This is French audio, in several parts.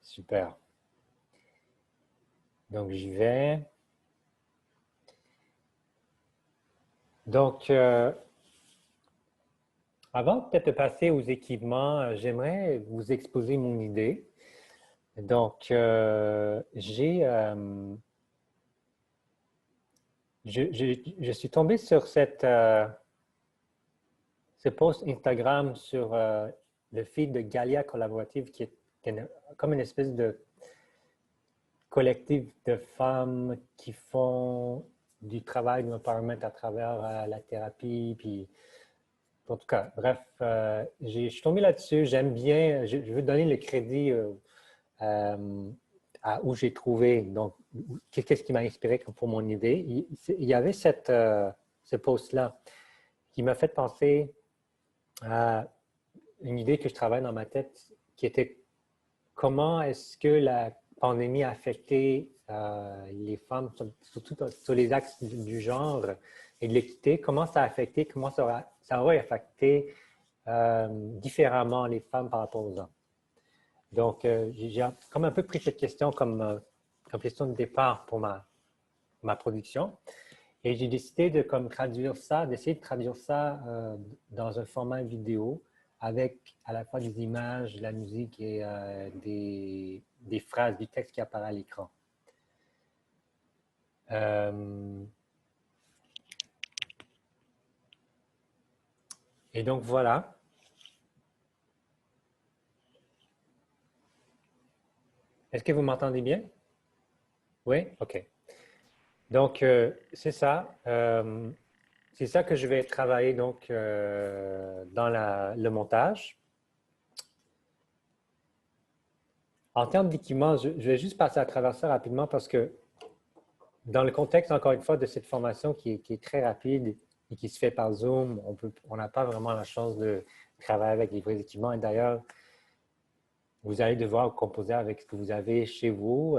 Super. Donc, j'y vais. Donc, avant peut-être de passer aux équipements, j'aimerais vous exposer mon idée. Donc, je suis tombé sur ce post Instagram sur le feed de Galia Collaborative, qui est comme une espèce de collectif de femmes qui font du travail d'empowerment à travers la thérapie. Puis, en tout cas, bref, je suis tombé là-dessus. J'aime bien, je veux donner le crédit à où j'ai trouvé. Donc, qu'est-ce qui m'a inspiré pour mon idée? Il y avait ce post-là qui m'a fait penser à une idée que je travaille dans ma tête, qui était comment est-ce que la pandémie a affecté les femmes, surtout sur les axes du genre et de l'équité, comment ça a affecté, comment ça aurait affecté différemment les femmes par rapport aux hommes. Donc, j'ai comme un peu pris cette question comme question de départ pour ma production. Et j'ai décidé de d'essayer de traduire ça dans un format vidéo avec à la fois des images, de la musique et des phrases, du texte qui apparaît à l'écran. Et donc voilà. Est-ce que vous m'entendez bien? Oui? OK. Donc, c'est ça. C'est ça que je vais travailler donc dans le montage. En termes d'équipement, je vais juste passer à travers ça rapidement parce que dans le contexte, encore une fois, de cette formation qui est très rapide et qui se fait par Zoom, on n'a pas vraiment la chance de travailler avec les vrais équipements. Et d'ailleurs, vous allez devoir composer avec ce que vous avez chez vous.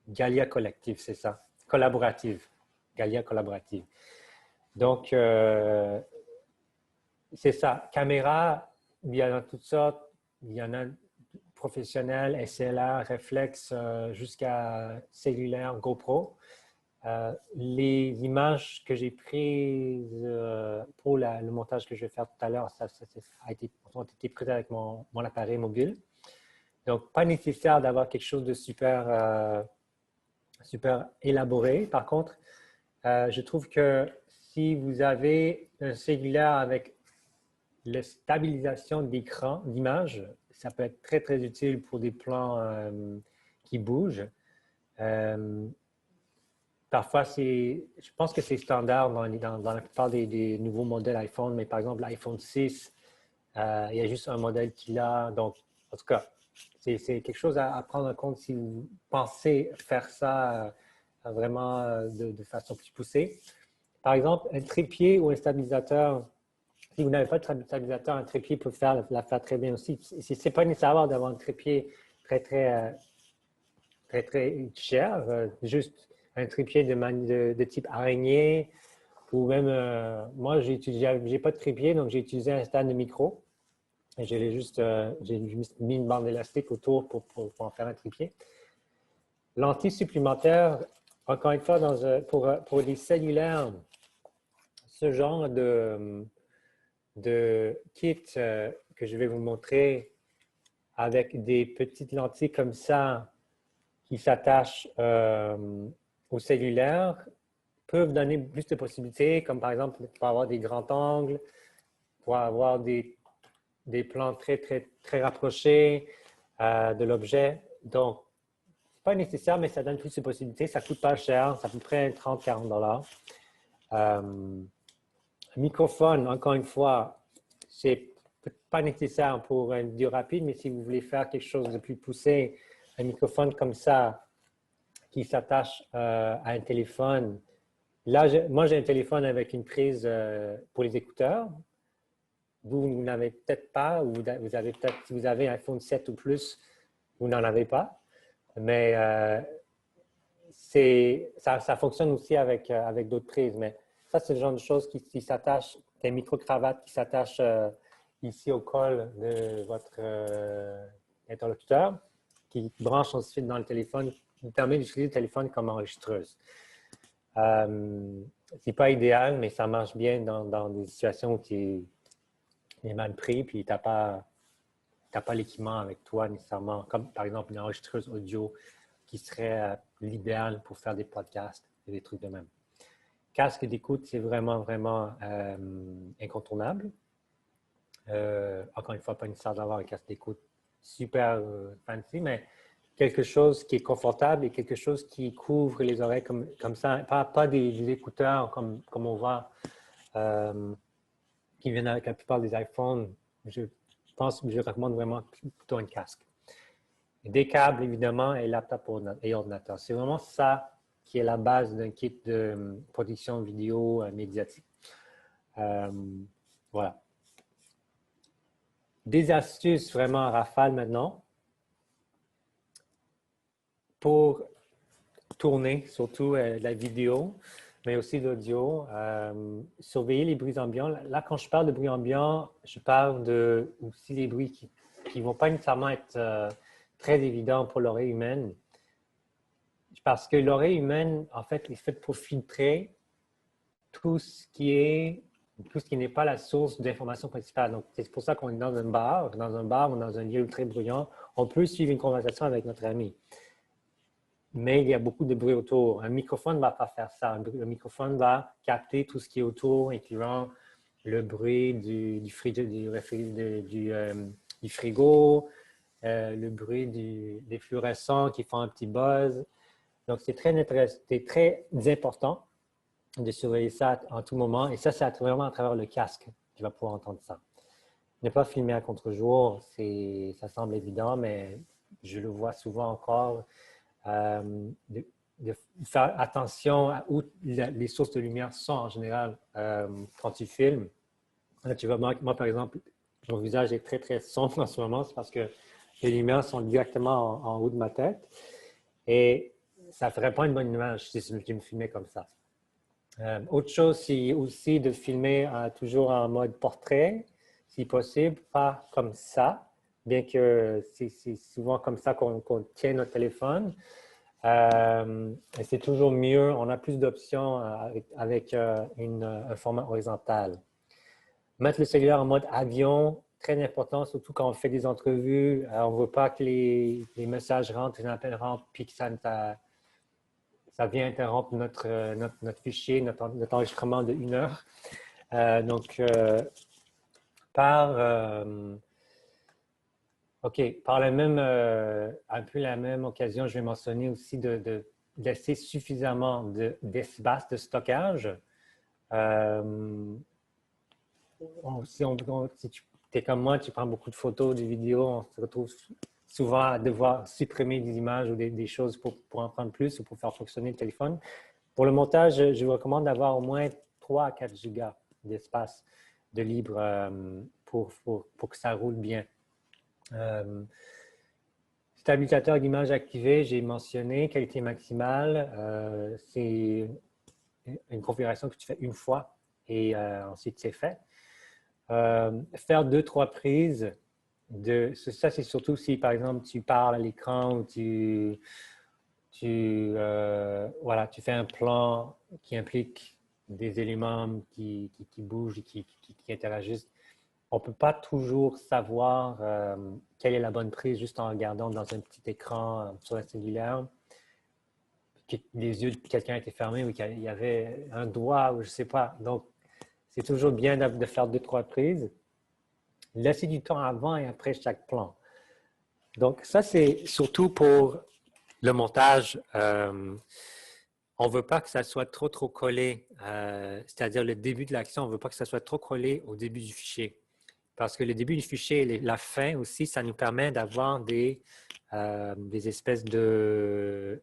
Galia Collective, c'est ça. Collaborative. Galia Collaborative. Donc, c'est ça. Caméra, il y en a toutes sortes. Il y en a professionnels, SLR, réflexe, jusqu'à cellulaire, GoPro. Les images que j'ai prises pour le montage que je vais faire tout à l'heure, ont été prises avec mon appareil mobile. Donc, pas nécessaire d'avoir quelque chose de super élaboré. Par contre, je trouve que si vous avez un cellulaire avec la stabilisation d'écran, d'image, ça peut être très, très utile pour des plans qui bougent. Parfois, je pense que c'est standard dans la plupart des nouveaux modèles iPhone, mais par exemple, l'iPhone 6, il y a juste un modèle qui l'a. Donc, en tout cas, c'est quelque chose à prendre en compte si vous pensez faire ça vraiment de façon plus poussée. Par exemple, un trépied ou un stabilisateur, si vous n'avez pas de stabilisateur, un trépied peut la faire très bien aussi. Ce n'est pas nécessaire d'avoir un trépied très, très, très, très cher, juste un trépied de type araignée, ou même, moi, j'ai pas de trépied, donc j'ai utilisé un stand de micro. J'ai juste mis une bande élastique autour pour en faire un trépied. Lentille supplémentaire, encore une fois, pour les cellulaires, ce genre de kit que je vais vous montrer avec des petites lentilles comme ça qui s'attachent au cellulaire peuvent donner plus de possibilités, comme par exemple pour avoir des grands angles, pour avoir des plans très, très, très rapprochés de l'objet. Donc, ce n'est pas nécessaire, mais ça donne plus de possibilités. Ça ne coûte pas cher, ça coûte près 30-40 $. Un microphone, encore une fois, c'est pas nécessaire pour une vidéo rapide, mais si vous voulez faire quelque chose de plus poussé, un microphone comme ça qui s'attache à un téléphone. Là, moi, j'ai un téléphone avec une prise pour les écouteurs. Vous n'avez peut-être pas, ou vous avez peut-être, si vous avez un iPhone 7 ou plus, vous n'en avez pas. Mais ça fonctionne aussi avec d'autres prises. Mais ça, c'est le genre de choses qui s'attachent, des micro-cravates qui s'attachent ici au col de votre interlocuteur qui branche ensuite dans le téléphone, qui permet d'utiliser le téléphone comme enregistreuse. C'est pas idéal, mais ça marche bien dans des situations où tu es mal pris puis tu n'as pas l'équipement avec toi nécessairement, comme par exemple une enregistreuse audio qui serait l'idéal pour faire des podcasts et des trucs de même. Casque d'écoute, c'est vraiment, vraiment incontournable. Encore une fois, pas nécessaire d'avoir un casque d'écoute super fancy, mais quelque chose qui est confortable et quelque chose qui couvre les oreilles comme ça. Pas des écouteurs comme on voit qui viennent avec la plupart des iPhones. Je recommande vraiment plutôt un casque. Des câbles, évidemment, et laptop et ordinateur. C'est vraiment ça qui est la base d'un kit de production vidéo médiatique. Voilà. Des astuces vraiment à rafale maintenant pour tourner, surtout la vidéo, mais aussi l'audio. Surveiller les bruits ambiants. Là, quand je parle de bruits ambiants, je parle aussi des bruits qui ne vont pas nécessairement être très évidents pour l'oreille humaine. Parce que l'oreille humaine, en fait, est faite pour filtrer tout ce qui n'est pas la source d'information principale. Donc, c'est pour ça qu'on est dans un bar ou dans un lieu très bruyant. On peut suivre une conversation avec notre ami. Mais il y a beaucoup de bruit autour. Un microphone ne va pas faire ça. Le microphone va capter tout ce qui est autour, incluant le bruit du frigo, le bruit des fluorescents qui font un petit buzz. Donc, c'est très important de surveiller ça en tout moment. Et ça, c'est vraiment à travers le casque que tu vas pouvoir entendre ça. Ne pas filmer à contre-jour, ça semble évident, mais je le vois souvent encore. De faire attention à où les sources de lumière sont en général quand tu filmes. Là, tu vois, moi, par exemple, mon visage est très, très sombre en ce moment. C'est parce que les lumières sont directement en haut de ma tête. Et ça ne ferait pas une bonne image si je me filmais comme ça. Autre chose, c'est aussi de filmer toujours en mode portrait, si possible, pas comme ça, bien que c'est souvent comme ça qu'on tient notre téléphone. C'est toujours mieux, on a plus d'options avec un format horizontal. Mettre le cellulaire en mode avion, très important, surtout quand on fait des entrevues. On ne veut pas que les messages rentrent, les appels rentrent, puis que ça vient interrompre notre fichier, notre enregistrement de 1 heure. Donc, par un peu la même occasion, je vais mentionner aussi de laisser suffisamment d'espace de stockage. Si tu es comme moi, tu prends beaucoup de photos, de vidéos, on se retrouve souvent à devoir supprimer des images ou des choses pour en prendre plus ou pour faire fonctionner le téléphone. Pour le montage, je vous recommande d'avoir au moins 3 à 4 gigas d'espace de libre pour que ça roule bien. Stabilisateur d'image activé, j'ai mentionné, qualité maximale. C'est une configuration que tu fais une fois et ensuite c'est fait. Faire 2-3 prises. Ça, c'est surtout si, par exemple, tu parles à l'écran ou tu fais un plan qui implique des éléments qui bougent et qui interagissent. On ne peut pas toujours savoir quelle est la bonne prise juste en regardant dans un petit écran sur un cellulaire. Les yeux de quelqu'un étaient fermés ou qu'il y avait un doigt ou je ne sais pas. Donc, c'est toujours bien de faire 2-3 prises. Laisser du temps avant et après chaque plan. Donc, ça, c'est surtout pour le montage. On ne veut pas que ça soit trop collé, c'est-à-dire le début de l'action, on ne veut pas que ça soit trop collé au début du fichier. Parce que le début du fichier et la fin aussi, ça nous permet d'avoir des espèces de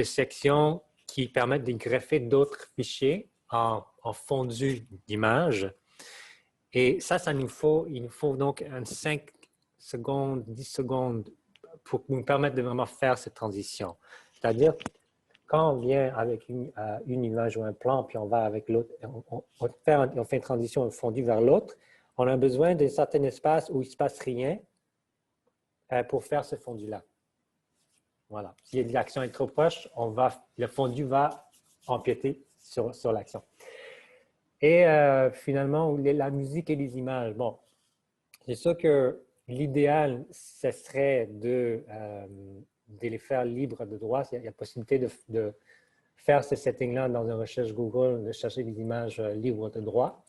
sections qui permettent de greffer d'autres fichiers en fondu d'image. Et il nous faut donc 5 secondes, 10 secondes pour nous permettre de vraiment faire cette transition. C'est-à-dire, quand on vient avec une image ou un plan, puis on va avec l'autre, on fait une transition, un fondu vers l'autre, on a besoin d'un certain espace où il ne se passe rien pour faire ce fondu-là. Voilà. Si l'action est trop proche, le fondu va empiéter sur l'action. Et finalement, la musique et les images. Bon, c'est sûr que l'idéal, ce serait de les faire libres de droit. Il y a possibilité de faire ce setting-là dans une recherche Google, de chercher des images libres de droit,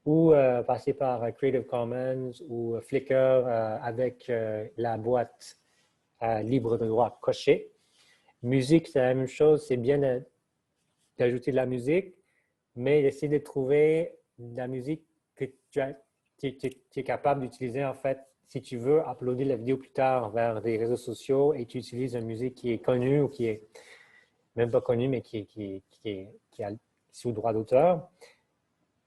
ou passer par Creative Commons ou Flickr avec la boîte libre de droit cochée. Musique, c'est la même chose. C'est bien d'ajouter de la musique, mais d'essayer de trouver de la musique que tu es capable d'utiliser, en fait, si tu veux uploader la vidéo plus tard vers des réseaux sociaux et tu utilises une musique qui est connue ou qui est même pas connue, mais qui est sous droit d'auteur.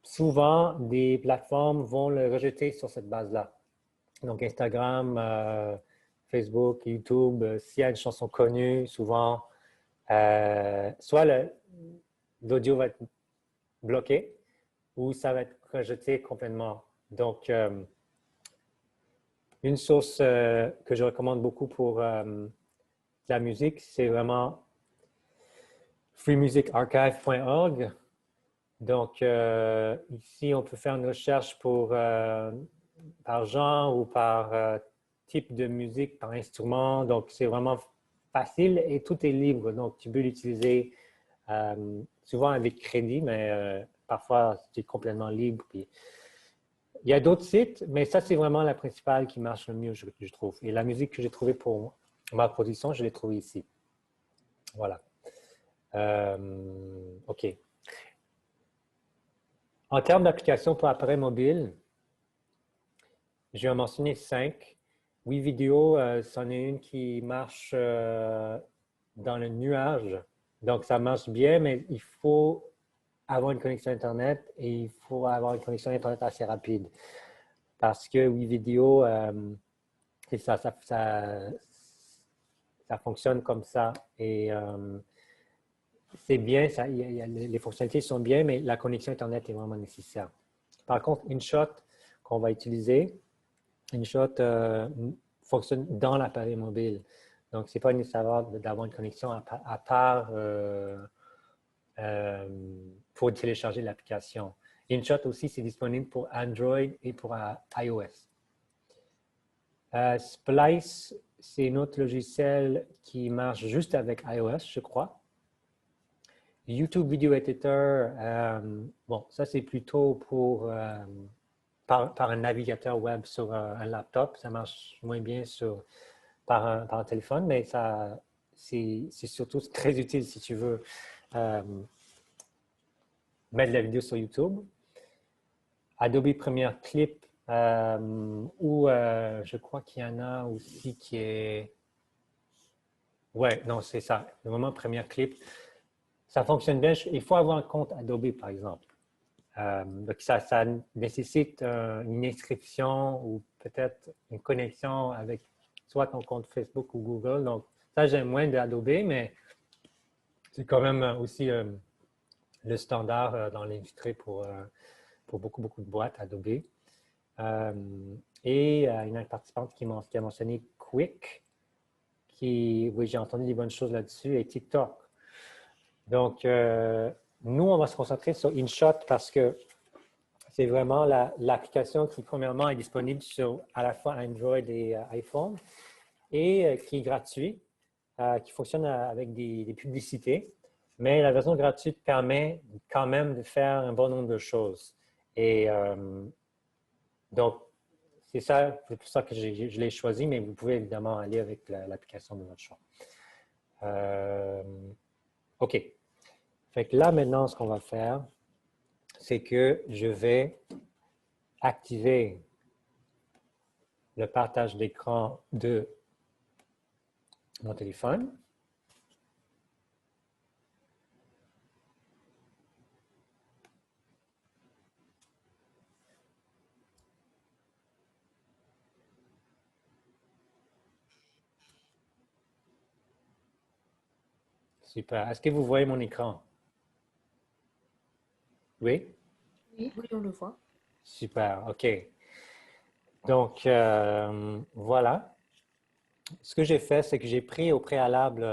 Souvent, des plateformes vont le rejeter sur cette base-là. Donc, Instagram, Facebook, YouTube, s'il y a une chanson connue, souvent, soit l'audio va être bloqué ou ça va être rejeté complètement. Donc, une source que je recommande beaucoup pour la musique, c'est vraiment freemusicarchive.org. Donc, ici, on peut faire une recherche par genre ou par type de musique, par instrument. Donc, c'est vraiment facile et tout est libre. Donc, tu peux l'utiliser souvent avec crédit, mais parfois, c'est complètement libre. Puis, il y a d'autres sites, mais ça, c'est vraiment la principale qui marche le mieux, je trouve. Et la musique que j'ai trouvée pour ma production, je l'ai trouvée ici. Voilà. OK. En termes d'applications pour appareil mobile, je vais en mentionner 5. WeVideo, c'en est une qui marche dans le nuage. Donc, ça marche bien, mais il faut avoir une connexion Internet et il faut avoir une connexion Internet assez rapide. Parce que WeVideo, ça fonctionne comme ça. Et c'est bien, les fonctionnalités sont bien, mais la connexion Internet est vraiment nécessaire. Par contre, InShot, qu'on va utiliser, InShot fonctionne dans l'appareil mobile. Donc, ce n'est pas nécessaire d'avoir une connexion à part pour télécharger l'application. InShot aussi, c'est disponible pour Android et pour iOS. Splice, c'est un autre logiciel qui marche juste avec iOS, je crois. YouTube Video Editor, bon, ça c'est plutôt pour par un navigateur web sur un laptop. Ça marche moins bien par un téléphone, mais c'est surtout très utile si tu veux mettre la vidéo sur YouTube. Adobe Premiere Clip, ou je crois qu'il y en a aussi qui est... Ouais, non, c'est ça. Le moment Premiere Clip, ça fonctionne bien. Il faut avoir un compte Adobe, par exemple. Donc ça nécessite une inscription ou peut-être une connexion avec soit ton compte Facebook ou Google. Donc, ça, j'aime moins d'Adobe, mais c'est quand même aussi le standard dans l'industrie pour beaucoup de boîtes Adobe. Et une autre participante qui a mentionné Quick, oui, j'ai entendu des bonnes choses là-dessus, et TikTok. Donc, nous, on va se concentrer sur InShot parce que c'est vraiment l'application qui, premièrement, est disponible sur à la fois Android et iPhone et qui est gratuit, qui fonctionne avec des publicités. Mais la version gratuite permet quand même de faire un bon nombre de choses. Et donc, c'est pour ça que je l'ai choisi, mais vous pouvez évidemment aller avec l'application de votre choix. OK. Fait que là, maintenant, ce qu'on va faire, c'est que je vais activer le partage d'écran de mon téléphone. Super. Est-ce que vous voyez mon écran? Oui? Oui, on le voit. Super. OK. Donc, voilà. Ce que j'ai fait, c'est que j'ai pris au préalable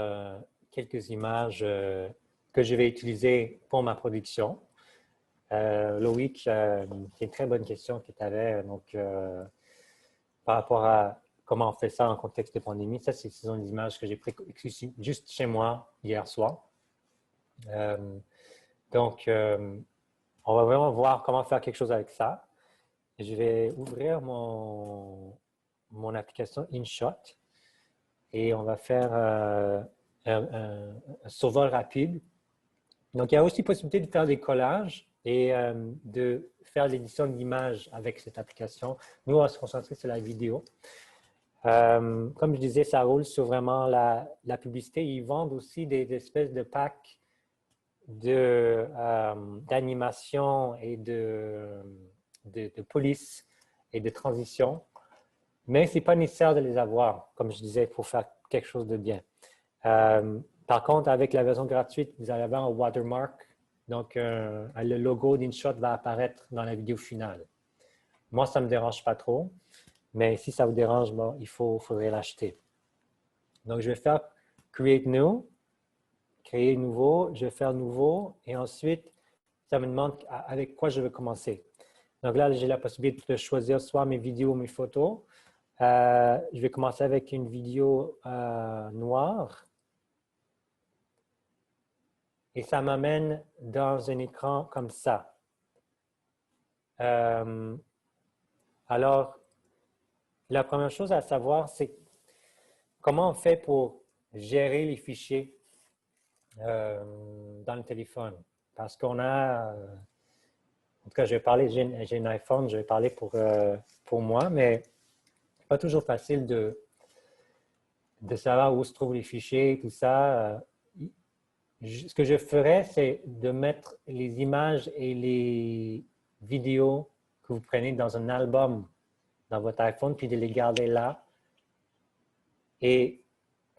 quelques images que je vais utiliser pour ma production. Loïc, c'est une très bonne question que tu avais. Donc, par rapport à comment on fait ça en contexte de pandémie, ça, ce sont des images que j'ai prises juste chez moi hier soir. Donc, on va vraiment voir comment faire quelque chose avec ça. Je vais ouvrir mon application InShot et on va faire un survol rapide. Donc, il y a aussi possibilité de faire des collages et de faire l'édition d'images avec cette application. Nous, on va se concentrer sur la vidéo. Comme je disais, ça roule sur vraiment la publicité. Ils vendent aussi des espèces de packs d'animation et de police et de transition. Mais ce n'est pas nécessaire de les avoir, comme je disais, pour faire quelque chose de bien. Par contre, avec la version gratuite, vous allez avoir un watermark. Donc, le logo d'InShot va apparaître dans la vidéo finale. Moi, ça ne me dérange pas trop. Mais si ça vous dérange, bon, faudrait l'acheter. Donc, je vais faire Create New, créer nouveau, je vais faire nouveau, et ensuite, ça me demande avec quoi je veux commencer. Donc là, j'ai la possibilité de choisir soit mes vidéos ou mes photos. Je vais commencer avec une vidéo noire. Et ça m'amène dans un écran comme ça. Alors, la première chose à savoir, c'est comment on fait pour gérer les fichiers dans le téléphone. Parce qu'on a, en tout cas, je vais parler, j'ai un iPhone, je vais parler pour moi, mais c'est pas toujours facile de savoir où se trouvent les fichiers, tout ça. Ce que je ferais, c'est de mettre les images et les vidéos que vous prenez dans un album dans votre iPhone, puis de les garder là. Et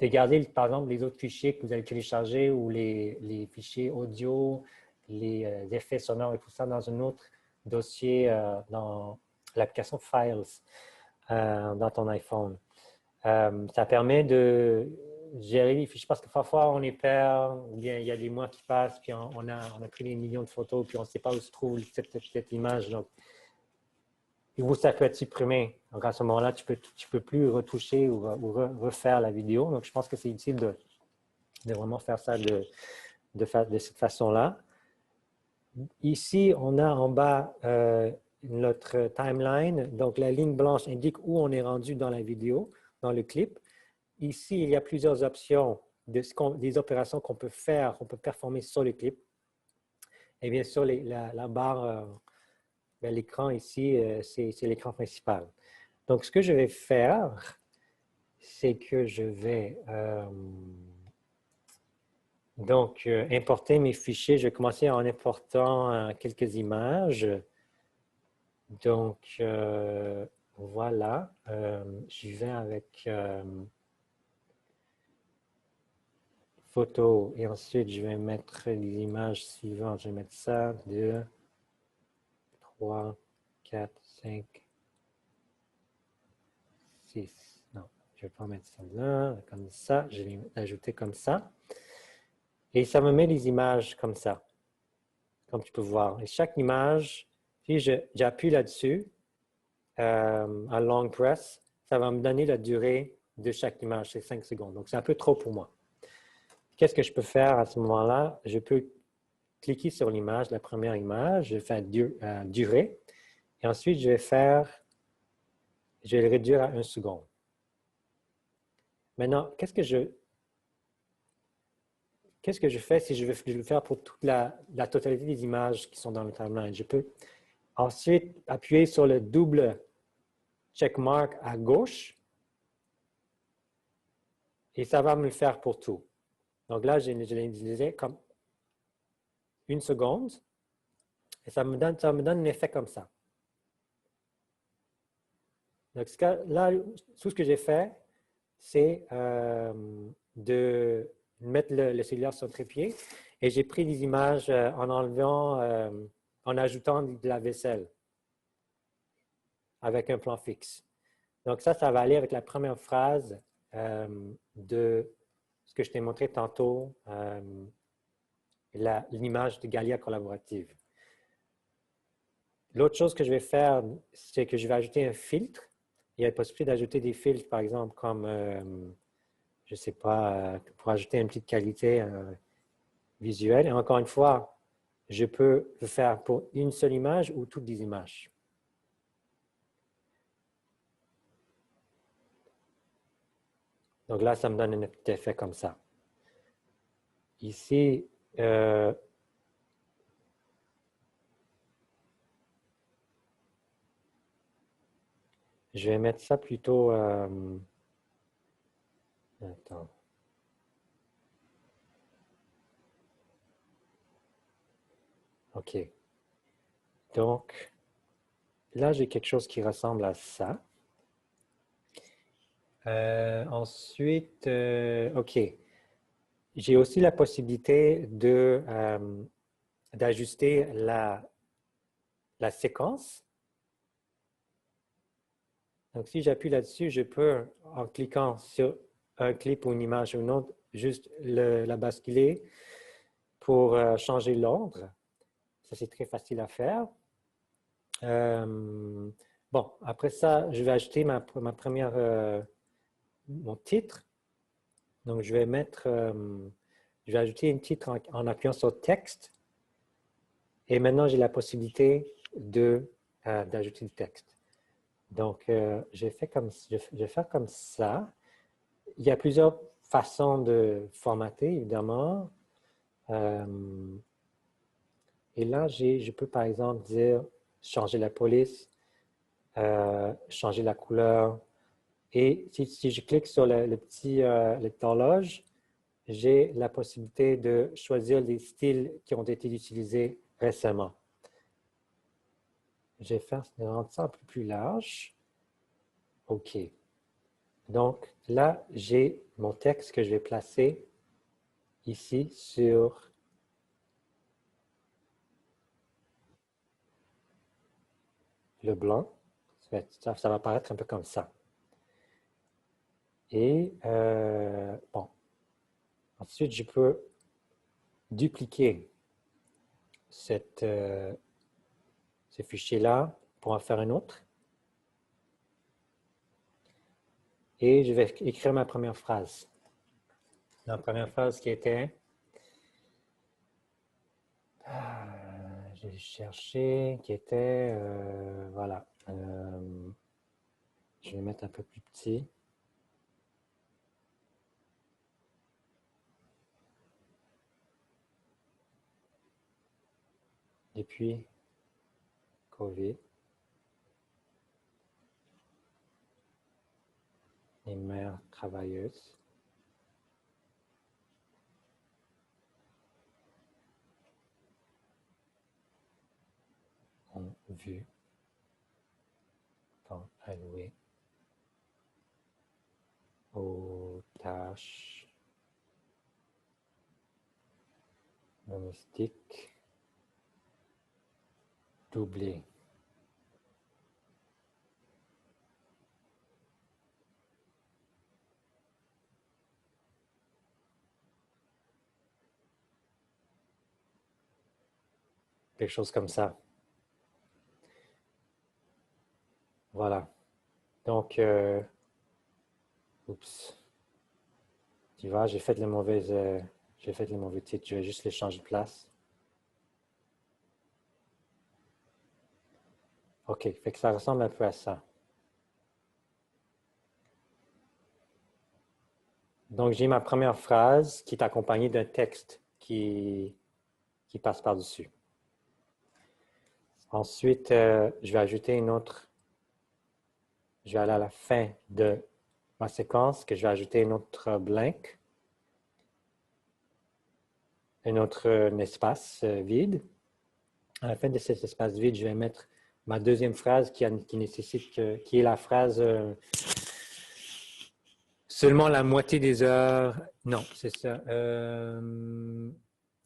de garder, par exemple, les autres fichiers que vous allez télécharger ou les fichiers audio, les effets sonores et tout ça dans un autre dossier dans l'application Files dans ton iPhone. Ça permet de gérer les fichiers parce que parfois on les perd, ou bien il y a des mois qui passent, puis on a pris des millions de photos, puis on ne sait pas où se trouve cette image. Donc, ça peut être supprimé. Donc, à ce moment-là, tu peux plus retoucher ou refaire la vidéo. Donc, je pense que c'est utile de vraiment faire ça de cette façon-là. Ici, on a en bas notre timeline. Donc, la ligne blanche indique où on est rendu dans la vidéo, dans le clip. Ici, il y a plusieurs options des opérations qu'on peut faire, qu'on peut performer sur le clip. Et bien sûr, la barre, l'écran ici, c'est l'écran principal. Donc, ce que je vais faire, c'est que je vais importer mes fichiers. Je vais commencer en important quelques images. Donc, voilà. J'y vais avec photo et ensuite, je vais mettre les images suivantes. Je vais mettre ça, 2, 3, 4, 5, 6. Non, je ne vais pas mettre ça là, comme ça. Je vais l'ajouter comme ça. Et ça me met les images comme ça, comme tu peux voir. Et chaque image, si j'appuie là-dessus, en long press, ça va me donner la durée de chaque image, c'est 5 secondes. Donc, c'est un peu trop pour moi. Qu'est-ce que je peux faire à ce moment-là? Je peux cliquer sur l'image, la première image, je vais faire durée, et ensuite, je vais le réduire à 1 seconde. Maintenant, qu'est-ce que je fais si je veux le faire pour toute la totalité des images qui sont dans le timeline? Je peux ensuite appuyer sur le double checkmark à gauche et ça va me le faire pour tout. Donc là, je l'ai utilisé comme 1 seconde et ça me donne un effet comme ça. Donc là, tout ce que j'ai fait, c'est de mettre le cellulaire sur le trépied et j'ai pris des images en enlevant, en ajoutant de la vaisselle avec un plan fixe. Donc ça va aller avec la première phrase de ce que je t'ai montré tantôt, l'image de Galia collaborative. L'autre chose que je vais faire, c'est que je vais ajouter un filtre. Il y a la possibilité d'ajouter des filtres, par exemple, comme, je ne sais pas, pour ajouter une petite qualité visuelle. Et encore une fois, je peux le faire pour une seule image ou toutes les images. Donc là, ça me donne un petit effet comme ça. Ici, je vais mettre ça plutôt... attends. OK. Donc, là, j'ai quelque chose qui ressemble à ça. Ensuite, OK. J'ai aussi la possibilité d'ajuster la séquence. Donc, si j'appuie là-dessus, je peux, en cliquant sur un clip ou une image ou une autre, juste la basculer pour changer l'ordre. Ça, c'est très facile à faire. Bon, après ça, je vais ajouter ma première, mon titre. Donc, je vais ajouter un titre en appuyant sur texte. Et maintenant, j'ai la possibilité d'ajouter le texte. Donc, je vais faire comme ça. Il y a plusieurs façons de formater, évidemment. Et là, je peux, par exemple, dire changer la police, changer la couleur. Et si je clique sur le petit horloge, j'ai la possibilité de choisir les styles qui ont été utilisés récemment. Je vais rendre ça un peu plus large. OK. Donc, là, j'ai mon texte que je vais placer ici sur le blanc. Ça va apparaître un peu comme ça. Et, bon, ensuite, je peux dupliquer ce fichier-là pour en faire un autre. Et je vais écrire ma première phrase. La première phrase qui était... j'ai cherché, qui était... voilà. Je vais mettre un peu plus petit. Depuis COVID, les mères travailleuses ont vu temps alloué aux tâches domestiques doublées. Quelque chose comme ça. Voilà. Donc, oups. Tu vois, j'ai fait les mauvais titres. Je vais juste les changer de place. OK. Fait que ça ressemble un peu à ça. Donc, j'ai ma première phrase qui est accompagnée d'un texte qui passe par-dessus. Ensuite, je vais ajouter une autre. Je vais aller à la fin de ma séquence, que je vais ajouter une autre blank, un autre espace vide. À la fin de cet espace vide, je vais mettre ma deuxième phrase qui est la phrase seulement la moitié des heures. Non, c'est ça.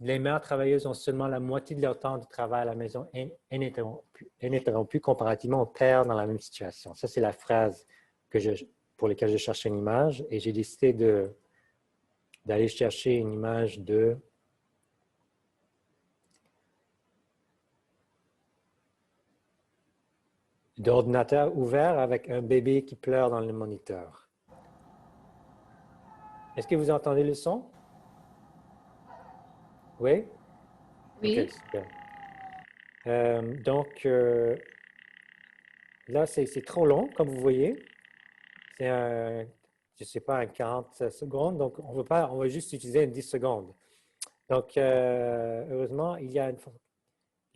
Les mères travailleuses ont seulement la moitié de leur temps de travail à la maison ininterrompu comparativement aux pères dans la même situation. Ça, c'est la phrase pour lesquels je cherchais une image et j'ai décidé d'aller chercher une image d'ordinateur ouvert avec un bébé qui pleure dans le moniteur. Est-ce que vous entendez le son? Oui? Oui. OK, super. Donc, là, c'est trop long, comme vous voyez. C'est un, je ne sais pas, un 40 secondes. Donc, on va juste utiliser une 10 secondes. Donc, heureusement, il y a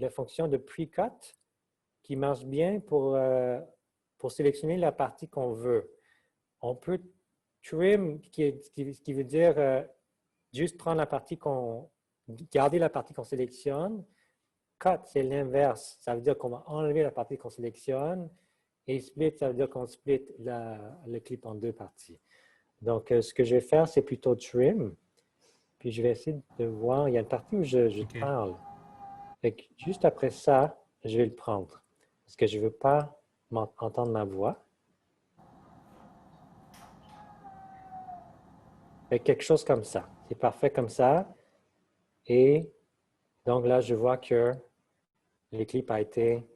la fonction de pre-cut qui marche bien pour sélectionner la partie qu'on veut. On peut trim, ce qui veut dire juste prendre la partie garder la partie qu'on sélectionne. Cut, c'est l'inverse. Ça veut dire qu'on va enlever la partie qu'on sélectionne. Et split, ça veut dire qu'on split le clip en deux parties. Donc, ce que je vais faire, c'est plutôt trim. Puis, je vais essayer de voir. Il y a une partie où je OK. parle. Fait que juste après ça, je vais le prendre. Parce que je ne veux pas entendre ma voix. Fait que quelque chose comme ça. C'est parfait comme ça. Et donc là, je vois que le clip a été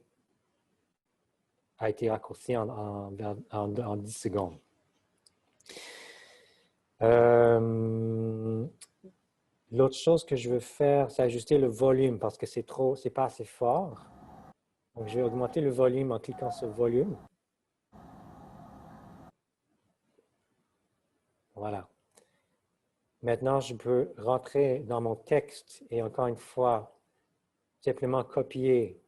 raccourci en 10 secondes. L'autre chose que je veux faire, c'est ajuster le volume parce que c'est pas assez fort. Donc, je vais augmenter le volume en cliquant sur volume. Voilà. Maintenant, je peux rentrer dans mon texte et encore une fois, simplement copier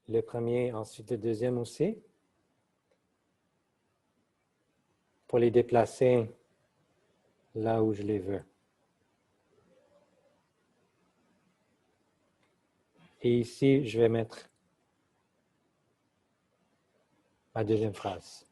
le premier, ensuite le deuxième aussi, pour les déplacer là où je les veux. Et ici, je vais mettre ma deuxième phrase.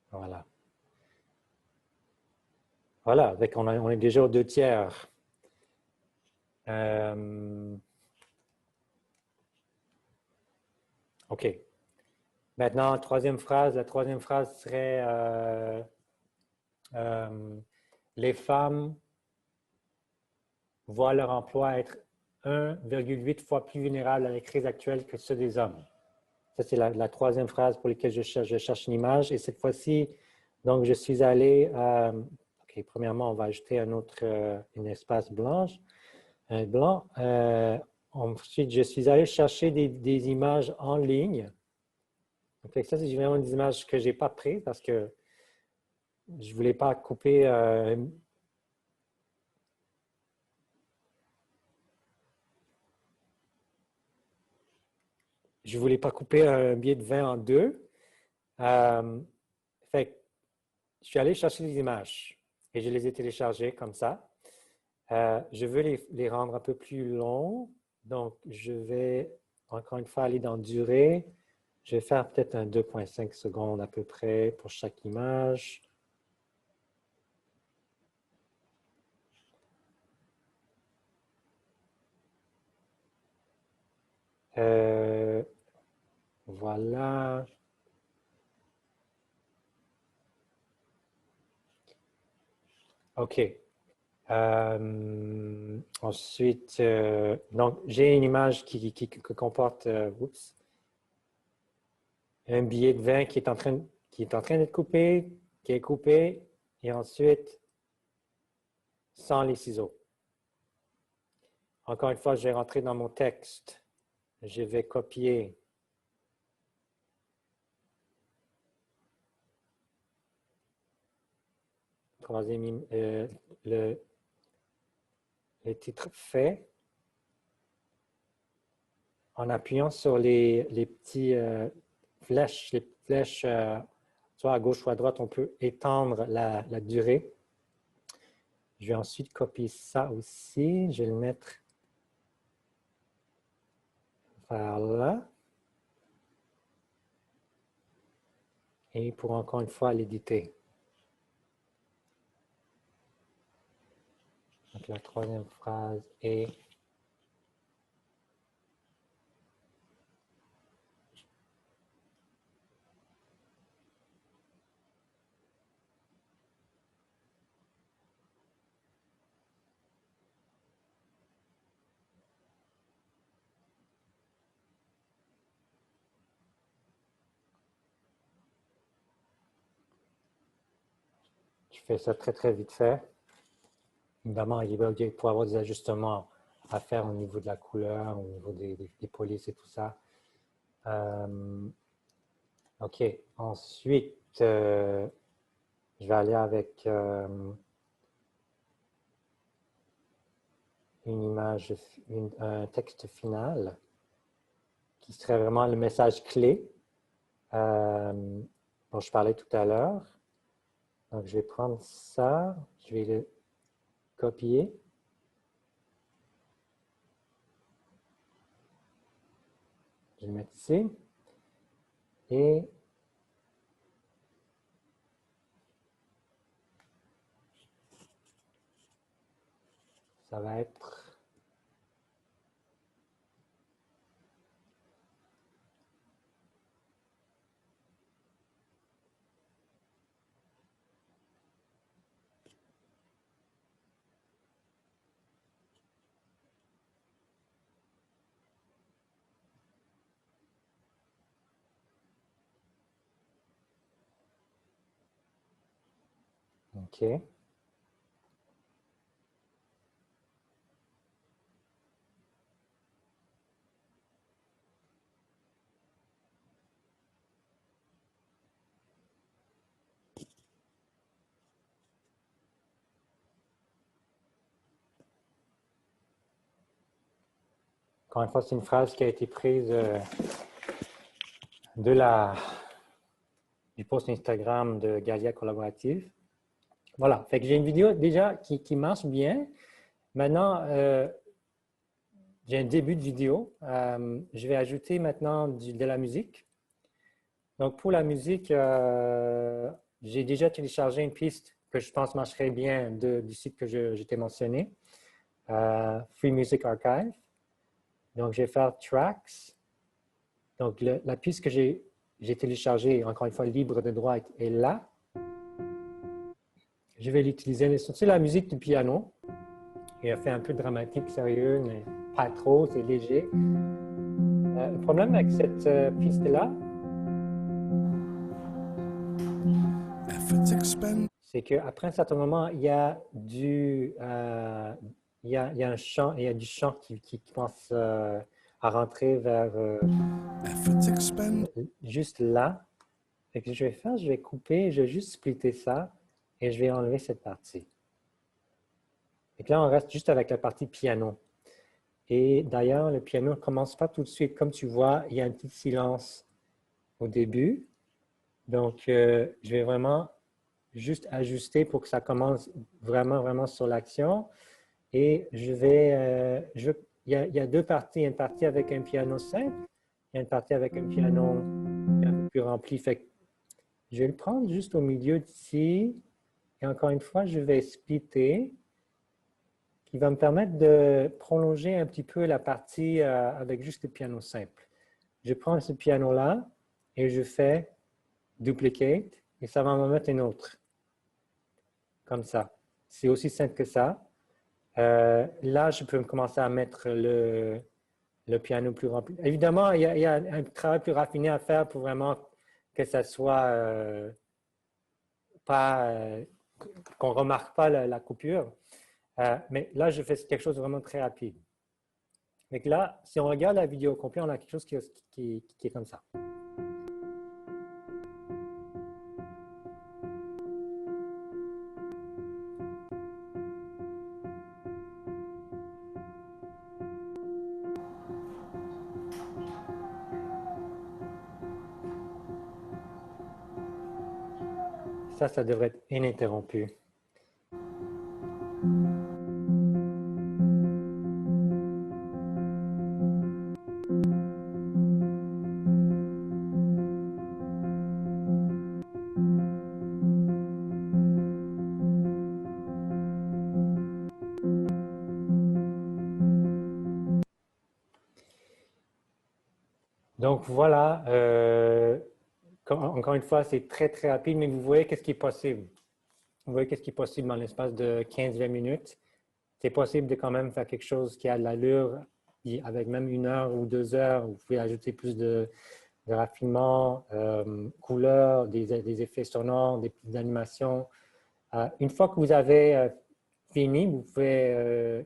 Voilà. Voilà, on est déjà aux 2/3. OK. Maintenant, la troisième phrase serait les femmes voient leur emploi être 1,8 fois plus vulnérable à la crise actuelle que ceux des hommes. Ça, c'est la troisième phrase pour laquelle je cherche une image. Et cette fois-ci, donc, je suis allé... OK, premièrement, on va ajouter un espace blanc. Ensuite, je suis allé chercher des images en ligne. Donc, ça, c'est vraiment des images que je n'ai pas prises parce que je ne voulais pas couper un billet de vin en deux. Fait que je suis allé chercher des images et je les ai téléchargées comme ça. Je veux les rendre un peu plus longs. Donc, je vais encore une fois aller dans durée. Je vais faire peut-être un 2,5 secondes à peu près pour chaque image. Voilà. OK. Ensuite, donc, j'ai une image qui comporte un billet de vin qui est en train d'être coupé, qui est coupé, et ensuite, sans les ciseaux. Encore une fois, je vais rentrer dans mon texte. Je vais copier troisième, les titres faits en appuyant sur les petits flèches, soit à gauche ou à droite, on peut étendre la durée. Je vais ensuite copier ça aussi. Je vais le mettre vers là. Et pour encore une fois l'éditer. Donc la troisième phrase est je fais ça très très vite fait. Évidemment, il va pouvoir avoir des ajustements à faire au niveau de la couleur, au niveau des polices et tout ça. OK. Ensuite, je vais aller avec une image, un texte final qui serait vraiment le message clé dont je parlais tout à l'heure. Donc, je vais prendre ça, je vais le copier. Je vais le mettre ici. Et ça va être OK. Encore une fois, c'est une phrase qui a été prise du post Instagram de Galia Collaborative. Voilà, fait que j'ai une vidéo déjà qui marche bien. Maintenant, j'ai un début de vidéo. Je vais ajouter maintenant de la musique. Donc, pour la musique, j'ai déjà téléchargé une piste que je pense marcherait bien du site que je t'ai mentionné, Free Music Archive. Donc, je vais faire Tracks. Donc, la piste que j'ai téléchargée, encore une fois, libre de droit, est là. Je vais l'utiliser. C'est la musique du piano. Il a fait un peu dramatique, sérieux, mais pas trop, c'est léger. Le problème avec cette piste-là, c'est qu'après un certain moment, il y a du chant qui commence à rentrer vers juste là. Ce que je vais faire, je vais couper, je vais juste splitter ça et je vais enlever cette partie. Et là, on reste juste avec la partie piano. Et d'ailleurs, le piano ne commence pas tout de suite. Comme tu vois, il y a un petit silence au début. Donc, je vais vraiment juste ajuster pour que ça commence vraiment, vraiment sur l'action. Et il y a deux parties. Il y a une partie avec un piano simple, il y a une partie avec un piano un peu plus rempli. Fait que je vais le prendre juste au milieu d'ici. Et encore une fois, je vais splitter, qui va me permettre de prolonger un petit peu la partie avec juste le piano simple. Je prends ce piano-là et je fais duplicate et ça va m'en mettre un autre. Comme ça. C'est aussi simple que ça. Là, je peux commencer à mettre le piano plus rempli. Évidemment, il y a un travail plus raffiné à faire pour vraiment que ça soit pas, qu'on ne remarque pas la coupure. Mais là, je fais quelque chose de vraiment très rapide. Donc là, si on regarde la vidéo complète, on a quelque chose qui est comme ça. ça devrait être ininterrompu. Donc voilà, encore une fois, c'est très, très rapide, mais vous voyez qu'est-ce qui est possible. Vous voyez qu'est-ce qui est possible dans l'espace de 15-20 minutes. C'est possible de quand même faire quelque chose qui a de l'allure, avec même 1 heure ou 2 heures. Vous pouvez ajouter plus de raffinement, couleurs, des effets sonores, des petites animations. Une fois que vous avez fini, vous pouvez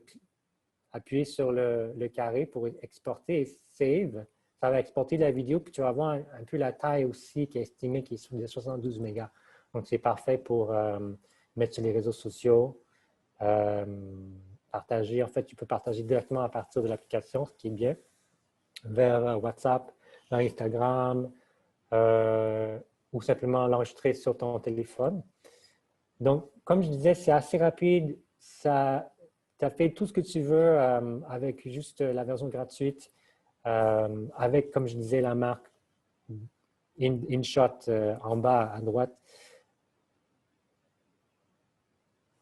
appuyer sur le carré pour exporter et save. Ça va exporter la vidéo, puis tu vas voir un peu la taille aussi qui est estimée, qui est sur les 72 mégas. Donc, c'est parfait pour mettre sur les réseaux sociaux, partager. En fait, tu peux partager directement à partir de l'application, ce qui est bien, vers WhatsApp, vers Instagram, ou simplement l'enregistrer sur ton téléphone. Donc, comme je disais, c'est assez rapide. Tu as fait tout ce que tu veux avec juste la version gratuite, avec, comme je disais, la marque InShot en bas à droite.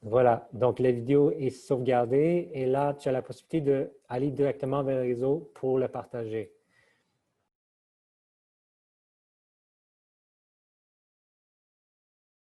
Voilà, donc la vidéo est sauvegardée et là, tu as la possibilité d'aller directement vers le réseau pour le partager.